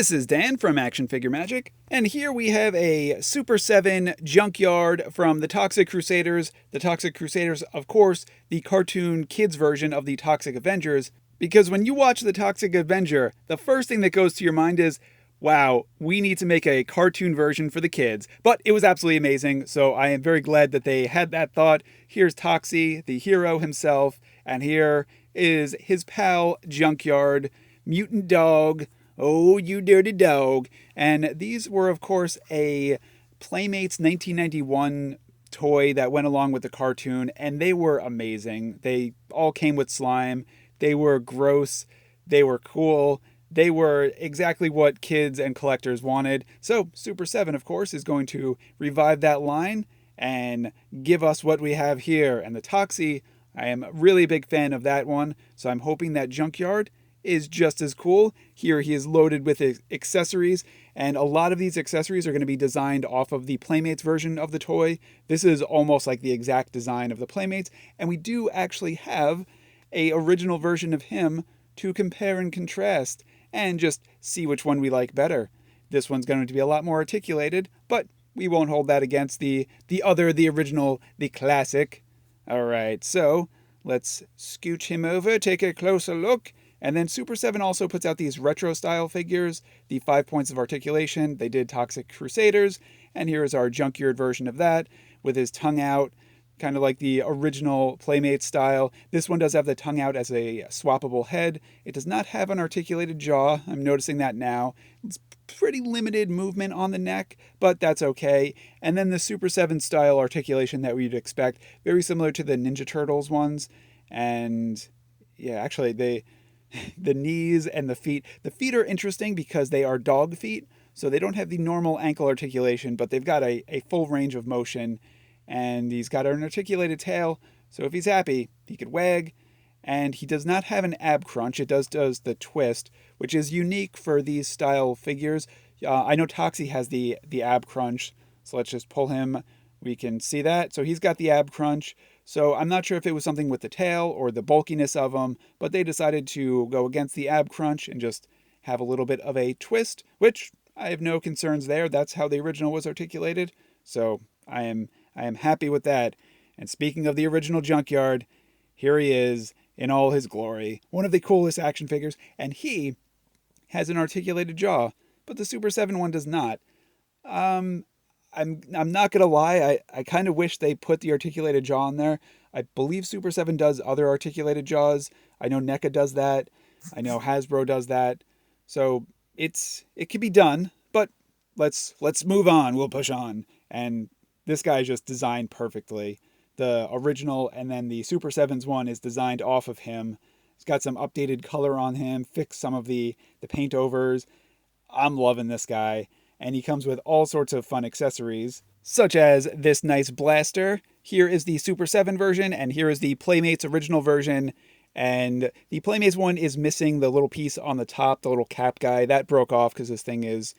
This is Dan from Action Figure Magic, and here we have a Super7 Junkyard from the Toxic Crusaders. The Toxic Crusaders, of course, the cartoon kids version of the Toxic Avengers, because when you watch the Toxic Avenger, the first thing that goes to your mind is, wow, we need to make a cartoon version for the kids. But it was absolutely amazing, so I am very glad that they had that thought. Here's Toxie, the hero himself, and here is his pal Junkyard, Mutant Dog. Oh, you dirty dog. And these were, of course, a Playmates 1991 toy that went along with the cartoon, and they were amazing. They all came with slime. They were gross. They were cool. They were exactly what kids and collectors wanted. So Super7, of course, is going to revive that line and give us what we have here. And the Toxie, I am really a big fan of that one, so I'm hoping that Junkyard is just as cool. Here he is loaded with accessories, and a lot of these accessories are going to be designed off of the Playmates version of the toy. This is almost like the exact design of the Playmates, and we do actually have a original version of him to compare and contrast and just see which one we like better. This one's going to be a lot more articulated, but we won't hold that against the original, the classic. All right, so let's scooch him over, take a closer look. And then Super7 also puts out these retro-style figures, the 5 points of articulation. They did Toxic Crusaders, and here's our Junkyard version of that, with his tongue out, kind of like the original Playmate style. This one does have the tongue out as a swappable head. It does not have an articulated jaw. I'm noticing that now. It's pretty limited movement on the neck, but that's okay. And then the Super7 style articulation that we'd expect, very similar to the Ninja Turtles ones. And yeah, actually, the knees and the feet. The feet are interesting because they are dog feet, so they don't have the normal ankle articulation, but they've got a full range of motion, and he's got an articulated tail, so if he's happy, he could wag, and he does not have an ab crunch. It does the twist, which is unique for these style figures. I know Toxie has the ab crunch, so let's just pull him. We can see that. So he's got the ab crunch. So I'm not sure if it was something with the tail or the bulkiness of him, but they decided to go against the ab crunch and just have a little bit of a twist, which I have no concerns there. That's how the original was articulated. So I am happy with that. And speaking of the original Junkyard, here he is in all his glory. One of the coolest action figures, and he has an articulated jaw, but the Super7 one does not. I'm not gonna lie, I kind of wish they put the articulated jaw in there. I believe Super7 does other articulated jaws. I know NECA does that. I know Hasbro does that. So it could be done, but let's move on. We'll push on. And this guy is just designed perfectly. The original and then the Super7's one is designed off of him. It's got some updated color on him, fixed some of the paint overs. I'm loving this guy. And he comes with all sorts of fun accessories, such as this nice blaster. Here is the Super7 version, and here is the Playmates original version. And the Playmates one is missing the little piece on the top, the little cap guy. That broke off because this thing is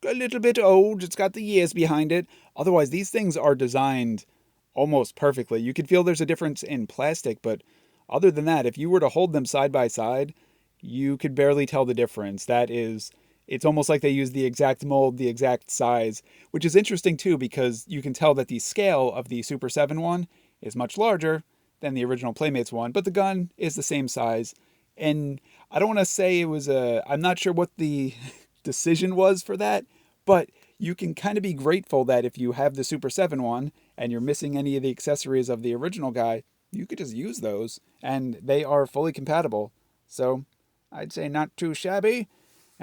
a little bit old. It's got the years behind it. Otherwise, these things are designed almost perfectly. You can feel there's a difference in plastic, but other than that, if you were to hold them side by side, you could barely tell the difference. It's almost like they use the exact mold, the exact size, which is interesting too because you can tell that the scale of the Super7 one is much larger than the original Playmates one, but the gun is the same size. And I don't want to say I'm not sure what the decision was for that, but you can kind of be grateful that if you have the Super7 one and you're missing any of the accessories of the original guy, you could just use those and they are fully compatible. So I'd say not too shabby.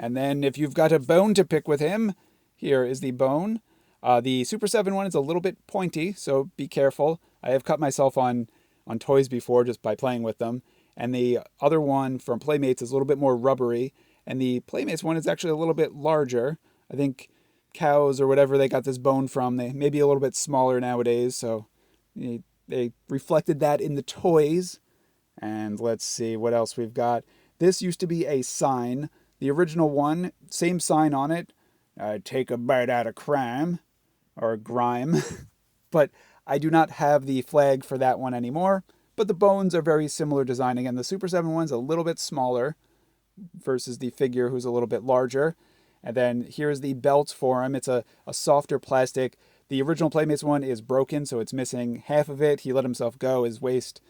And then if you've got a bone to pick with him, here is the bone. The Super7 one is a little bit pointy, so be careful. I have cut myself on toys before just by playing with them. And the other one from Playmates is a little bit more rubbery. And the Playmates one is actually a little bit larger. I think cows or whatever they got this bone from, they may be a little bit smaller nowadays. So they reflected that in the toys. And let's see what else we've got. This used to be a sign. The original one, same sign on it, take a bite out of crime, or grime, but I do not have the flag for that one anymore, but the bones are very similar design. Again, the Super7 one's a little bit smaller versus the figure who's a little bit larger, And then here's the belt for him. It's a softer plastic. The original Playmates one is broken, so it's missing half of it. He let himself go. His waist,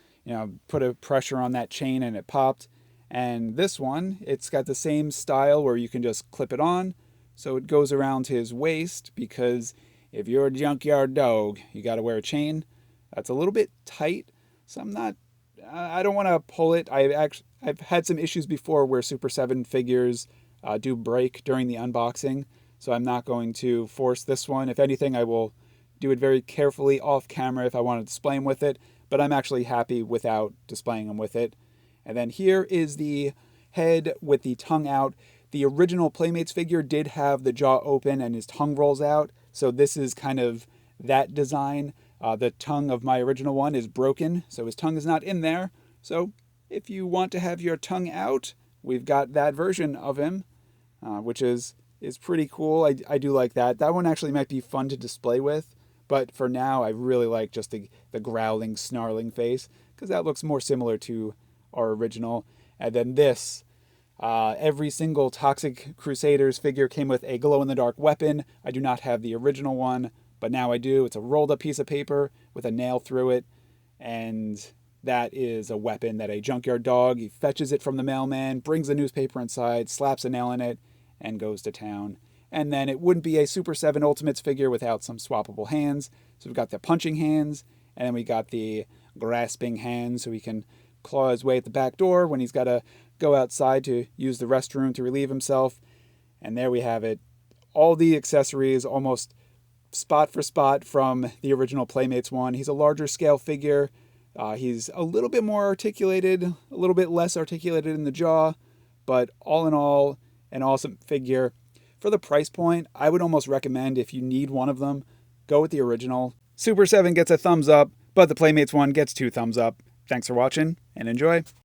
put a pressure on that chain and it popped. And this one, it's got the same style where you can just clip it on. So it goes around his waist, because if you're a junkyard dog, you got to wear a chain. That's a little bit tight, so I don't want to pull it. I've had some issues before where Super 7 figures do break during the unboxing, so I'm not going to force this one. If anything, I will do it very carefully off camera if I want to display them with it, but I'm actually happy without displaying them with it. And then here is the head with the tongue out. The original Playmates figure did have the jaw open and his tongue rolls out, so this is kind of that design. The tongue of my original one is broken, so his tongue is not in there. So if you want to have your tongue out, we've got that version of him, which is pretty cool. I do like that. That one actually might be fun to display with, but for now I really like just the growling, snarling face, because that looks more similar to our original. And then this, every single Toxic Crusaders figure came with a glow-in-the-dark weapon. I do not have the original one, but now I do. It's a rolled up piece of paper with a nail through it, and that is a weapon that a junkyard dog, he fetches it from the mailman, brings the newspaper inside, slaps a nail in it, and goes to town. And then it wouldn't be a Super 7 Ultimates figure without some swappable hands. So we've got the punching hands, and then we got the grasping hands, so he can claw his way at the back door when he's got to go outside to use the restroom to relieve himself. And there we have it. All the accessories almost spot for spot from the original Playmates one. He's a larger scale figure. He's a little bit more articulated, a little bit less articulated in the jaw, but all in all, an awesome figure. For the price point, I would almost recommend, if you need one of them, go with the original. Super 7 gets a thumbs up, but the Playmates one gets 2 thumbs up. Thanks for watching, and enjoy.